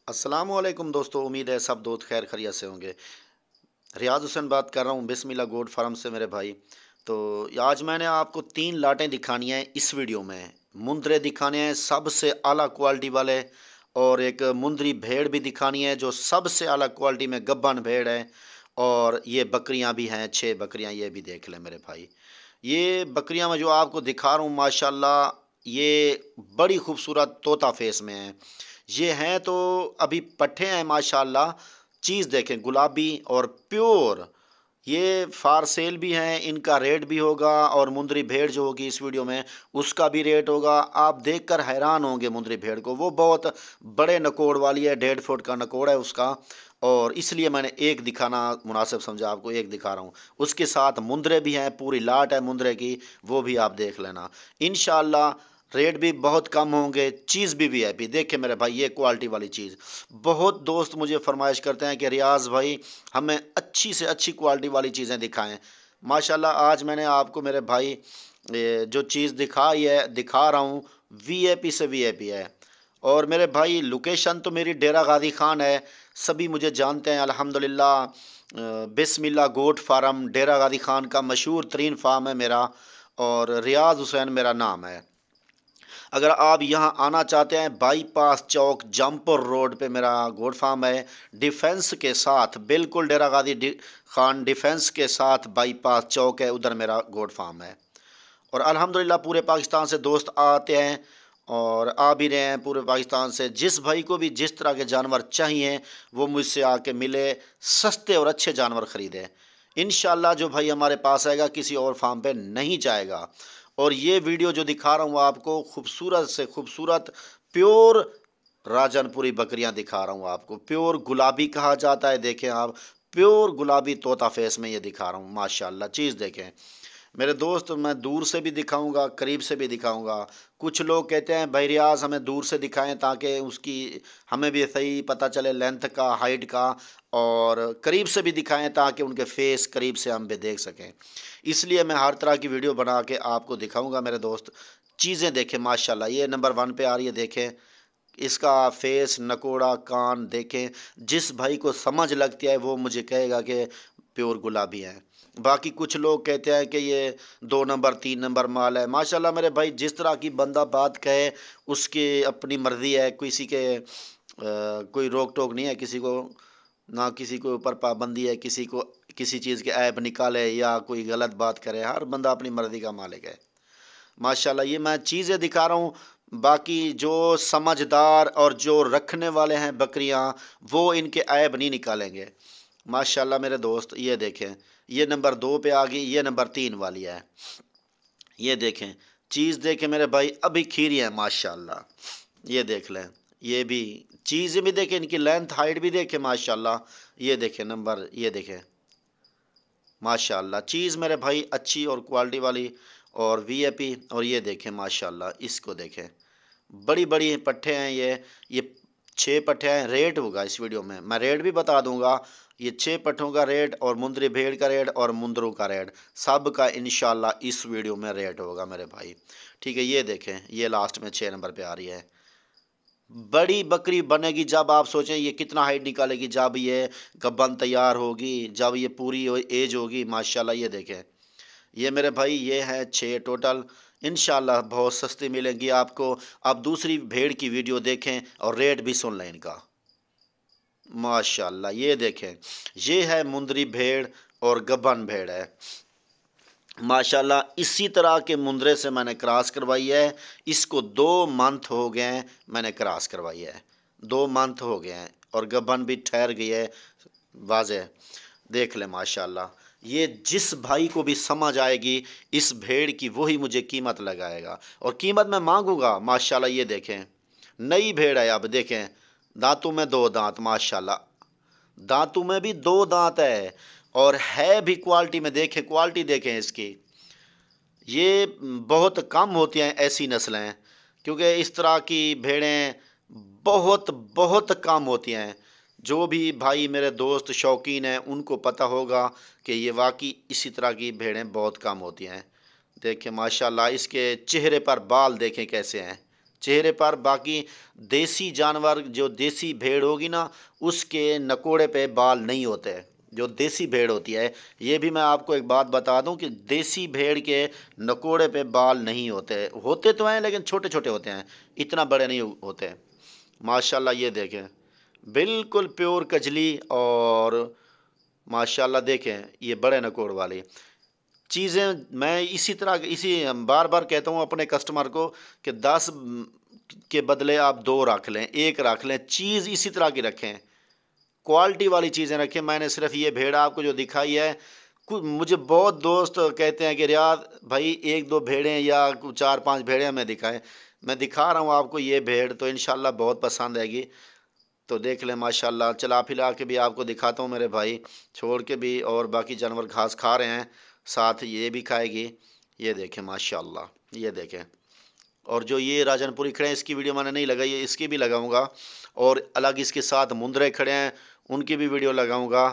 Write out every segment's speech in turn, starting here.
अस्सलामुअलैकुम दोस्तों, उम्मीद है सब दोस्त खैर खैरियत से होंगे। रियाज हुसैन बात कर रहा हूँ बिस्मिल्लाह गोट फार्म से मेरे भाई। तो आज मैंने आपको 3 लाटें दिखानी हैं इस वीडियो में। मुंदरे दिखाने हैं सबसे आला क्वालिटी वाले, और एक मुंदरी भेड़ भी दिखानी है जो सबसे आला क्वालिटी में गब्बन भेड़ है। और ये बकरियां भी हैं, 6 बकरियां, ये भी देख लें मेरे भाई। ये बकरियां मैं जो आपको दिखा रहा हूँ माशाल्लाह, ये बड़ी खूबसूरत तोता फेस में हैं। ये हैं तो अभी पट्ठे हैं माशाल्लाह। चीज़ देखें, गुलाबी और प्योर। ये फार सेल भी हैं, इनका रेट भी होगा, और मुंदरी भेड़ जो होगी इस वीडियो में उसका भी रेट होगा। आप देखकर हैरान होंगे मुंदरी भेड़ को, वो बहुत बड़े नकोड़ वाली है, 1.5 फुट का नकोड़ है उसका। और इसलिए मैंने एक दिखाना मुनासिब समझा, आपको एक दिखा रहा हूँ। उसके साथ मुंदरे भी हैं, पूरी लाट है मुंदरे की, वो भी आप देख लेना इंशाल्लाह। रेट भी बहुत कम होंगे, चीज़ भी वीआईपी। देखिए मेरे भाई, ये क्वालिटी वाली चीज़। बहुत दोस्त मुझे फरमाइश करते हैं कि रियाज भाई हमें अच्छी से अच्छी क्वालिटी वाली चीज़ें दिखाएं। माशाल्लाह आज मैंने आपको मेरे भाई जो चीज़ दिखा रहा हूँ, वीआईपी से वीआईपी है। और मेरे भाई लोकेशन तो मेरी डेरा गाजी खान है, सभी मुझे जानते हैं अल्हम्दुलिल्लाह। बिस्मिल्लाह गोट फार्म डेरा गाजी खान का मशहूर तरीन फार्म है मेरा, और रियाज हुसैन मेरा नाम है। अगर आप यहाँ आना चाहते हैं, बाईपास चौक जमपुर रोड पे मेरा गोट फार्म है। डिफेंस के साथ, बिल्कुल डेरा गाजी खान डिफेंस के साथ बाईपास चौक है, उधर मेरा गोट फार्म है। और अल्हम्दुलिल्लाह पूरे पाकिस्तान से दोस्त आते हैं और आ भी रहे हैं पूरे पाकिस्तान से। जिस भाई को भी जिस तरह के जानवर चाहिए वो मुझसे आके मिले, सस्ते और अच्छे जानवर ख़रीदे। इंशाल्लाह जो भाई हमारे पास आएगा किसी और फार्म पे नहीं जाएगा। और ये वीडियो जो दिखा रहा हूँ आपको, खूबसूरत से खूबसूरत प्योर राजनपुरी बकरियां दिखा रहा हूँ आपको। प्योर गुलाबी कहा जाता है, देखें आप, प्योर गुलाबी तोता फेस में ये दिखा रहा हूँ माशाल्लाह। चीज़ देखें मेरे दोस्त, मैं दूर से भी दिखाऊंगा, करीब से भी दिखाऊंगा। कुछ लोग कहते हैं भाई रियाज हमें दूर से दिखाएं ताकि उसकी हमें भी सही पता चले लेंथ का, हाइट का, और करीब से भी दिखाएं ताकि उनके फेस करीब से हम भी देख सकें। इसलिए मैं हर तरह की वीडियो बना के आपको दिखाऊंगा मेरे दोस्त। चीज़ें देखें माशाल्लाह, ये नंबर 1 पे आ रही है, देखें इसका फेस, नकोड़ा, कान देखें। जिस भाई को समझ लगती है वो मुझे कहेगा कि प्योर गुलाबी है। बाकी कुछ लोग कहते हैं कि ये 2 नंबर 3 नंबर माल है। माशाल्लाह मेरे भाई, जिस तरह की बंदा बात कहे उसकी अपनी मर्ज़ी है। किसी के कोई रोक टोक नहीं है किसी को, ना किसी के ऊपर पाबंदी है किसी को किसी चीज़ के ऐब निकाले या कोई गलत बात करे। हर बंदा अपनी मर्ज़ी का मालिक है माशाल्लाह। ये मैं चीज़ें दिखा रहा हूँ। बाकी जो समझदार और जो रखने वाले हैं बकरियां, वो इनके ऐब नहीं निकालेंगे माशाल्लाह मेरे दोस्त। ये देखें, ये नंबर 2 पे आ गई, ये नंबर 3 वाली है। ये देखें, चीज़ देखें मेरे भाई, अभी खीरी है माशाल्लाह। ये देख लें, ये भी चीज़ भी देखें, इनकी लेंथ हाइट भी देखें माशाल्लाह। ये देखें नंबर, ये देखें माशाल्लाह। चीज़ मेरे भाई अच्छी और क्वालिटी वाली और वीआईपी। और ये देखें माशाल्लाह, इसको देखें, बड़ी बड़ी पट्ठे हैं ये 6 पट्ठे हैं। रेट होगा इस वीडियो में, मैं रेट भी बता दूंगा। ये 6 पट्ठों का रेट और मुंदरी भेड़ का रेट और मुंदरों का रेट, सब का इंशाल्लाह इस वीडियो में रेट होगा मेरे भाई। ठीक है, ये देखें, ये लास्ट में 6 नंबर पे आ रही है। बड़ी बकरी बनेगी जब आप सोचें ये कितना हाइट निकालेगी, जब ये गब्बन तैयार होगी, जब ये पूरी एज होगी माशाल्लाह। ये देखें, ये मेरे भाई ये है 6 टोटल। इंशाल्लाह बहुत सस्ती मिलेंगी आपको। आप दूसरी भेड़ की वीडियो देखें और रेट भी सुन लें इनका माशाल्लाह। ये देखें, ये है मुंदरी भेड़ और गब्बन भेड़ है माशाल्लाह। इसी तरह के मुंदरे से मैंने क्रॉस करवाई है। इसको 2 मंथ हो गए हैं मैंने क्रॉस करवाई है, 2 मंथ हो गए हैं, और गब्बन भी ठहर गई है वाज़े। देख ले माशाल्लाह। ये जिस भाई को भी समझ आएगी इस भेड़ की, वही मुझे कीमत लगाएगा, और कीमत मैं मांगूंगा माशाल्लाह। ये देखें, नई भेड़ है, अब देखें, दांतों में 2 दांत माशाल्लाह, दांतों में भी 2 दांत है, और है भी क्वालिटी में। देखें क्वालिटी, देखें इसकी। ये बहुत कम होती हैं ऐसी नस्लें, क्योंकि इस तरह की भेड़ें बहुत बहुत कम होती हैं। जो भी भाई मेरे दोस्त शौकीन हैं उनको पता होगा कि ये वाकई इसी तरह की भेड़ें बहुत कम होती हैं। देखें माशाल्लाह, इसके चेहरे पर बाल देखें कैसे हैं, चेहरे पर। बाकी देसी जानवर जो देसी भेड़ होगी ना, उसके नकोड़े पे बाल नहीं होते, जो देसी भेड़ होती है। ये भी मैं आपको एक बात बता दूं कि देसी भेड़ के नकोड़े पे बाल नहीं होते, होते तो हैं लेकिन छोटे छोटे होते हैं, इतना बड़े नहीं होते। माशाल्लाह ये देखें, बिल्कुल प्योर कजली। और माशाल्लाह देखें ये बड़े नकोड़ वाली चीज़ें। मैं इसी तरह इसी बार बार कहता हूँ अपने कस्टमर को कि 10 के बदले आप 2 रख लें, 1 रख लें, चीज़ इसी तरह की रखें, क्वालिटी वाली चीज़ें रखें। मैंने सिर्फ ये भेड़ आपको जो दिखाई है, मुझे बहुत दोस्त कहते हैं कि रियाद भाई 1-2 भेड़ें या 4-5 भेड़ें मैं दिखाएं। मैं दिखा रहा हूँ आपको ये भेड़, तो इंशाल्लाह बहुत पसंद आएगी। तो देख लें माशाल्लाह। चला फिला के भी आपको दिखाता हूँ मेरे भाई, छोड़ के भी। और बाकी जानवर घास खा रहे हैं, साथ ये भी खाएगी। ये देखें माशाल्लाह, ये देखें। और जो ये राजनपुरी खड़े हैं, इसकी वीडियो मैंने नहीं लगाई है, इसकी भी लगाऊंगा। और अलग इसके साथ मुंदरे खड़े हैं, उनकी भी वीडियो लगाऊंगा।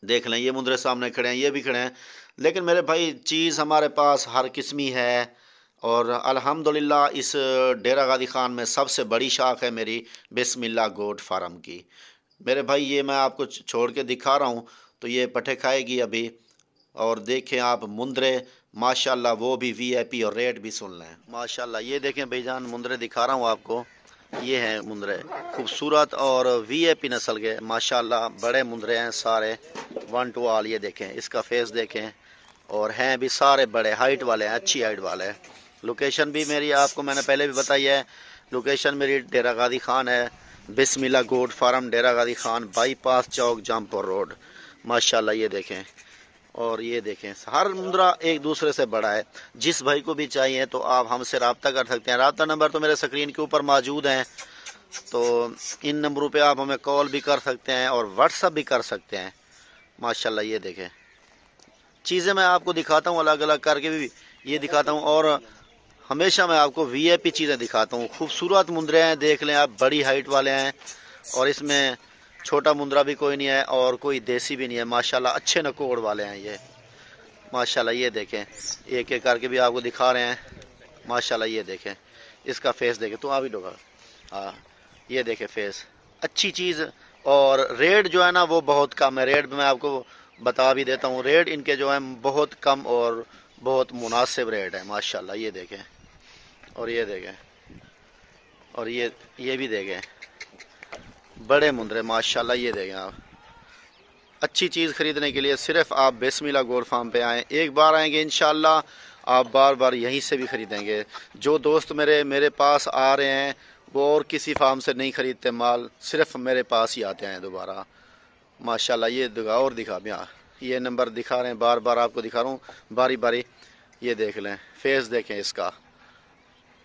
देख लें ये मुंदरे सामने खड़े हैं, ये भी खड़े हैं। लेकिन मेरे भाई चीज़ हमारे पास हर किस्मी है। और अल्हम्दुलिल्लाह इस डेरा गादी खान में सबसे बड़ी शाख है मेरी बिस्मिल्लाह गोट फार्म की। मेरे भाई ये मैं आपको छोड़ के दिखा रहा हूँ, तो ये पट्ठे खाएगी अभी। और देखें आप मुंदरे माशाल्लाह, वो भी वीआईपी, और रेट भी सुन लें माशाल्लाह। ये देखें भाईजान, मुंदरे दिखा रहा हूँ आपको, ये हैं मुंदरे खूबसूरत और वीआईपी नस्ल के माशाल्लाह। बड़े मुंदरे हैं सारे, 1 to all। ये देखें इसका फेस देखें, और हैं भी सारे बड़े हाइट वाले हैं, अच्छी हाइट वाले हैं। लोकेशन भी मेरी आपको मैंने पहले भी बताई है, लोकेशन मेरी डेरा गादी खान है, बिस्मिल्लाह गोट फार्म, डेरा गादी खान, बाईपास चौक, जामपुर रोड। माशाल्लाह ये देखें। और ये देखें हर मुंदरा एक दूसरे से बड़ा है। जिस भाई को भी चाहिए तो आप हमसे रब्ता कर सकते हैं। रब्ता नंबर तो मेरे स्क्रीन के ऊपर मौजूद हैं, तो इन नंबरों पे आप हमें कॉल भी कर सकते हैं और व्हाट्सअप भी कर सकते हैं। माशाल्लाह ये देखें चीज़ें मैं आपको दिखाता हूँ, अलग अलग करके भी ये दिखाता हूँ। और हमेशा मैं आपको वीआईपी चीज़ें दिखाता हूँ। खूबसूरत मुंदरे हैं, देख लें आप, बड़ी हाइट वाले हैं। और इसमें छोटा मुंदरा भी कोई नहीं है और कोई देसी भी नहीं है माशाल्लाह। अच्छे नकोड़ वाले हैं ये माशाल्लाह। ये देखें एक एक करके भी आपको दिखा रहे हैं माशाल्लाह। ये देखें इसका फेस देखें, तो आप ही लोग, हाँ ये देखें फेस, अच्छी चीज़। और रेट जो है ना वो बहुत कम है। रेट मैं आपको बता भी देता हूँ, रेट इनके जो है बहुत कम और बहुत मुनासिब रेट है माशाल्लाह। ये देखें, और ये देखें, और ये भी देखें, बड़े मुंदरे माशाल्लाह। ये देखें आप, अच्छी चीज़ ख़रीदने के लिए सिर्फ आप बिस्मिल्लाह गोट फार्म पे आएँ। एक बार आएंगे इंशाल्लाह आप बार बार यहीं से भी ख़रीदेंगे। जो दोस्त मेरे पास आ रहे हैं वो और किसी फार्म से नहीं ख़रीदते माल, सिर्फ मेरे पास ही आते हैं दोबारा माशाल्लाह। ये और दिखा भी, हाँ ये नंबर दिखा रहे हैं, बार बार आपको दिखा रहा हूँ बारी बारी। ये देख लें फेस देखें इसका,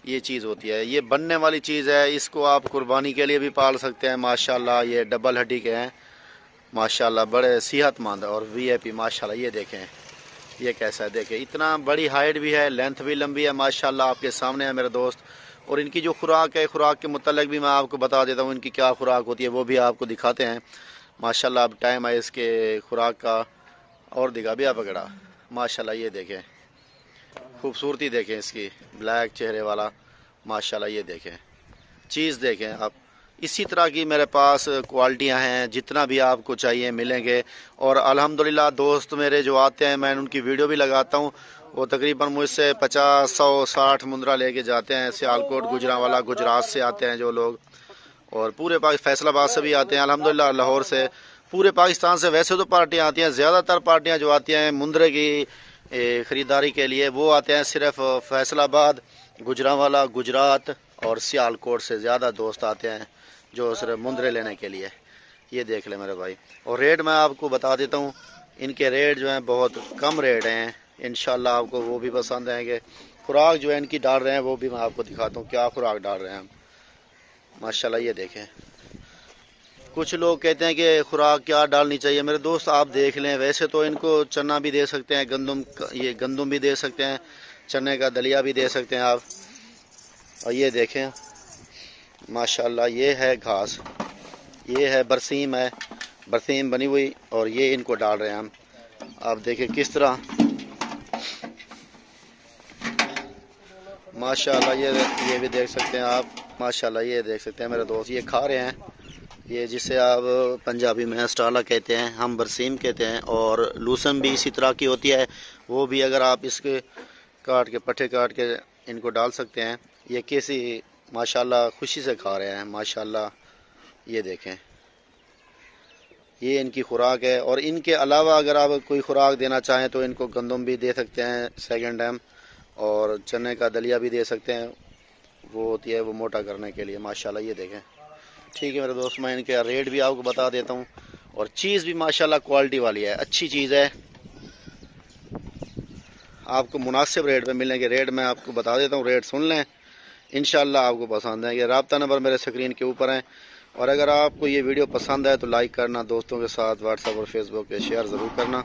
ये चीज़ होती है, ये बनने वाली चीज़ है। इसको आप कुर्बानी के लिए भी पाल सकते हैं माशाल्लाह। ये डबल हड्डी के हैं माशाल्लाह, बड़े सेहतमंद और वीआईपी माशाल्लाह। ये देखें ये कैसा है, देखें इतना बड़ी हाइट भी है, लेंथ भी लंबी है माशाल्लाह। आपके सामने है मेरे दोस्त। और इनकी जो खुराक है, खुराक के मुतालिक भी मैं आपको बता देता हूँ, इनकी क्या खुराक होती है वो भी आपको दिखाते हैं माशाल्लाह। अब टाइम है इसके खुराक का, और दिखा भी आप पकड़ा माशाल्लाह। ये देखें खूबसूरती देखें इसकी, ब्लैक चेहरे वाला माशाल्लाह। ये देखें चीज़ देखें आप। इसी तरह की मेरे पास क्वालिटियां हैं, जितना भी आपको चाहिए मिलेंगे। और अल्हम्दुलिल्लाह दोस्त मेरे जो आते हैं, मैं उनकी वीडियो भी लगाता हूं, वो तकरीबन मुझसे 50, 100, 60 मुंदरा लेके जाते हैं। सियालकोट, गुजरांवाला, गुजरात से आते हैं जो लोग, और पूरे फैसलाबाद से भी आते हैं अल्हम्दुलिल्लाह, लाहौर से, पूरे पाकिस्तान से वैसे तो पार्टियाँ आती हैं। ज़्यादातर पार्टियाँ जो आती हैं मुंदरे की ख़रीदारी के लिए, वो आते हैं सिर्फ फैसलाबाद, गुजरांवाला, गुजरात और सियालकोट से ज़्यादा दोस्त आते हैं जो सिर्फ मुंदरे लेने के लिए। ये देख ले मेरे भाई। और रेट मैं आपको बता देता हूँ, इनके रेट जो हैं बहुत कम रेट हैं, इंशाल्लाह आपको वो भी पसंद आएंगे। खुराक जो है इनकी डाल रहे हैं वो भी मैं आपको दिखाता हूँ क्या खुराक डाल रहे हैं हम माशाल्लाह। ये देखें, कुछ लोग कहते हैं कि खुराक क्या डालनी चाहिए। मेरे दोस्त आप देख लें, वैसे तो इनको चना भी दे सकते हैं, गंदम भी दे सकते हैं, चने का दलिया भी दे सकते हैं आप। और ये देखें माशाल्लाह, ये है घास, ये है बरसीम, है बरसीम बनी हुई, और ये इनको डाल रहे हैं हम। आप देखें किस तरह माशाल्लाह ये भी देख सकते हैं आप, माशाल्लाह ये देख सकते हैं मेरे दोस्त, ये खा रहे हैं, ये जिसे आप पंजाबी में अस्टाला कहते हैं, हम बरसीम कहते हैं, और लूसन भी इसी तरह की होती है। वो भी अगर आप इसके काट के पट्टे काट के इनको डाल सकते हैं। ये कैसी माशाल्लाह खुशी से खा रहे हैं माशाल्लाह, ये देखें, ये इनकी खुराक है। और इनके अलावा अगर आप कोई खुराक देना चाहें तो इनको गंदम भी दे सकते हैं सेकंड टाइम, और चने का दलिया भी दे सकते हैं, वो होती है वो मोटा करने के लिए। माशाल्लाह ये देखें। ठीक है मेरे दोस्त, मैं इनके रेट भी आपको बता देता हूँ, और चीज़ भी माशाल्लाह क्वालिटी वाली है, अच्छी चीज़ है, आपको मुनासिब रेट पे मिलेंगे। रेट मैं आपको बता देता हूँ, रेट सुन लें, इंशाल्लाह आपको पसंद आएंगे। रब्ता नंबर मेरे स्क्रीन के ऊपर है, और अगर आपको ये वीडियो पसंद आए तो लाइक करना, दोस्तों के साथ व्हाट्सएप और फेसबुक पे शेयर ज़रूर करना।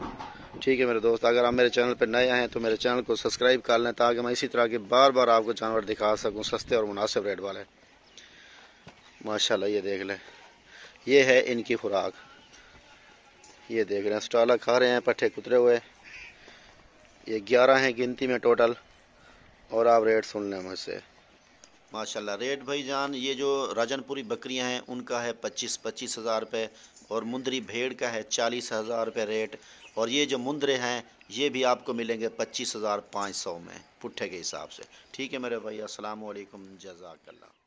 ठीक है मेरे दोस्त, अगर आप मेरे चैनल पर नए हैं तो मेरे चैनल को सब्सक्राइब कर लें, ताकि मैं इसी तरह के बार बार आपको जानवर दिखा सकूँ, सस्ते और मुनासिब रेट वाले। माशाल्लाह ये देख लें, ये है इनकी खुराक, ये देख रहे हैं, स्टाला खा रहे हैं पट्टे कुतरे हुए। ये 11 हैं गिनती में टोटल, और आप रेट सुन लें मुझसे। माशाल्लाह रेट भाईजान, ये जो राजनपुरी बकरियां हैं उनका है 25-25 हज़ार रुपये, और मुंदरी भेड़ का है 40 हज़ार रुपये रेट, और ये जो मुंदरे हैं ये भी आपको मिलेंगे 25,500 में पुट्ठे के हिसाब से। ठीक है मेरे भाई, अस्सलाम वालेकुम, जज़ाकल्लाह।